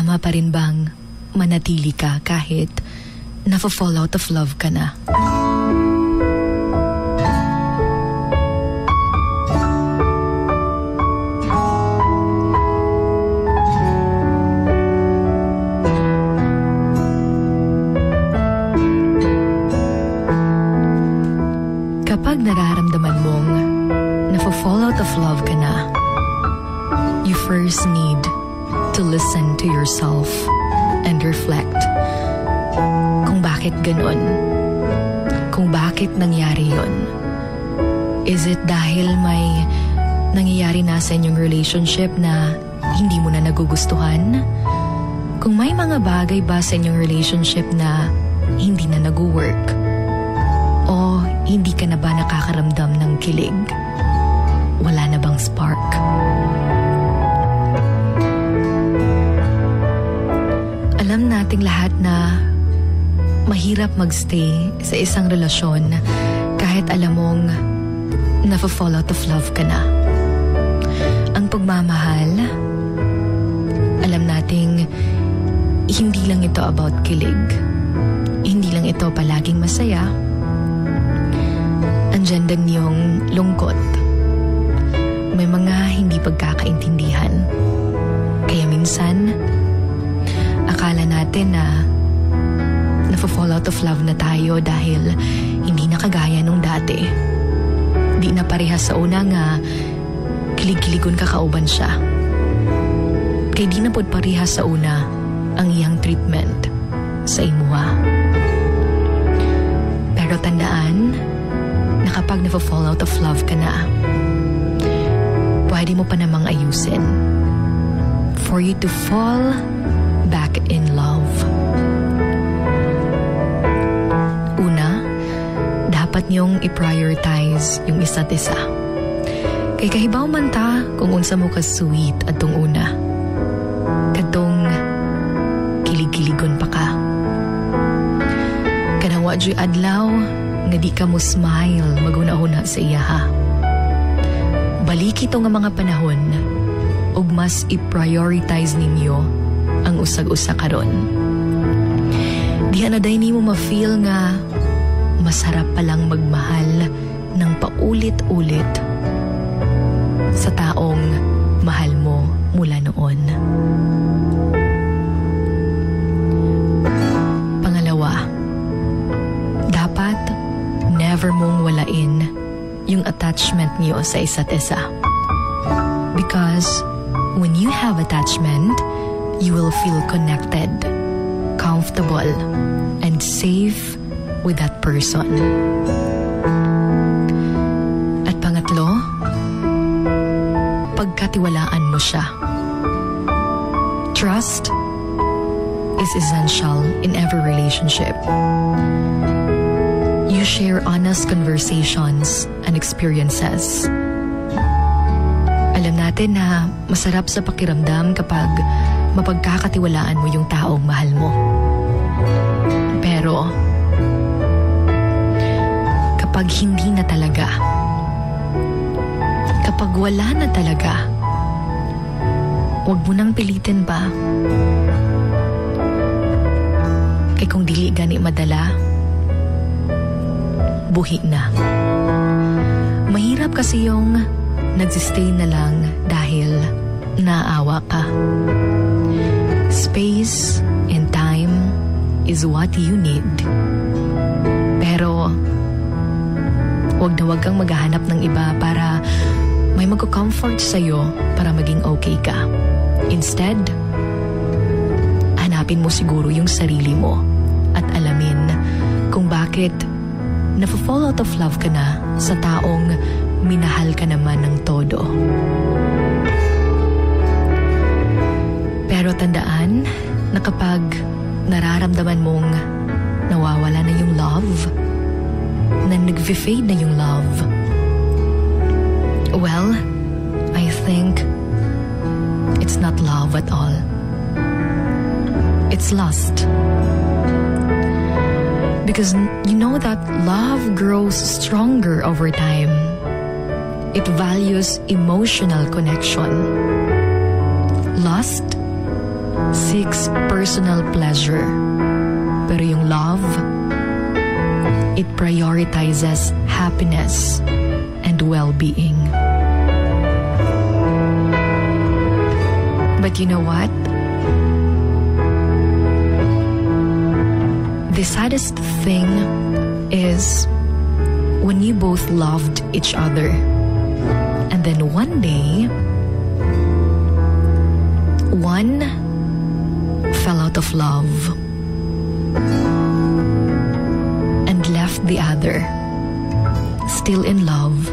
Tama pa rin bang manatili ka kahit nafa-fall out of love ka na? Kapag nararamdaman mong nafa-fall out of love ka na, you first need to listen to yourself and reflect kung bakit ganon, kung bakit nangyari yon. Is it dahil may nangyayari na sa inyong relationship na hindi mo na nagugustuhan? Kung may mga bagay ba sa inyong relationship na hindi na nag-work? O hindi ka na ba nakakaramdam ng kilig? Wala na bang spark? Alam nating lahat na mahirap magstay sa isang relasyon kahit alam mong nafa-fall out of love ka na. Ang pagmamahal, alam nating hindi lang ito about kilig. Hindi lang ito palaging masaya. Andyan din yung lungkot. May mga hindi pagkakaintindihan. Kaya minsan, akala natin na nafa-fall out of love na tayo dahil hindi na kagaya nung dati. Di na parehas sa una nga kilig-kiligon ka kauban siya. Kaya di na pod parehas sa una ang iyang treatment sa imuha. Pero tandaan na kapag nafa-fall out of love ka na, pwede mo pa namang ayusin for you to fall back in love. Una, dapat niyong i-prioritize yung isa't isa. Kay kahibaw man ta kung unsa mo ka-sweet atong una. Kadtong kilig-kiligon pa ka. Kanawa dyo'y adlaw nga di ka mo smile maguna-una sa iya ha. Balik ito nga mga panahon ug mas i-prioritize ninyo ang usag-usa karon. Diha na day nimo ma-feel nga masarap palang magmahal ng paulit-ulit sa taong mahal mo mula noon. Pangalawa, dapat never mong walain yung attachment niyo sa isa't isa. Because when you have attachment, you will feel connected, comfortable, and safe with that person. At pangatlo, pagkatiwalaan mo siya. Trust is essential in every relationship. You share honest conversations and experiences. Alam natin na masarap sa pakiramdam kapag mapagkakatiwalaan mo yung taong mahal mo. Pero kapag hindi na talaga, kapag wala na talaga, huwag mo nang pilitin pa. Kaya kung dili gani madala, buhi na. Mahirap kasi yung nagsistay na lang dahil naawa ka. Space and time is what you need. Pero huwag na huwag kang maghahanap ng iba para may magko-comfort sa'yo para maging okay ka. Instead, hanapin mo siguro yung sarili mo at alamin kung bakit nafa-fall out of love ka na sa taong minahal ka naman ng todo. Pero tandaan na kapag nararamdaman mong nawawala na yung love, na nag-fade na yung love, well, I think it's not love at all. It's lust. Because you know that love grows stronger over time. It values emotional connection. Lust seeks personal pleasure. Pero yung love, it prioritizes happiness and well-being. But you know what? The saddest thing is when you both loved each other, and then one day, one fell out of love and left the other still in love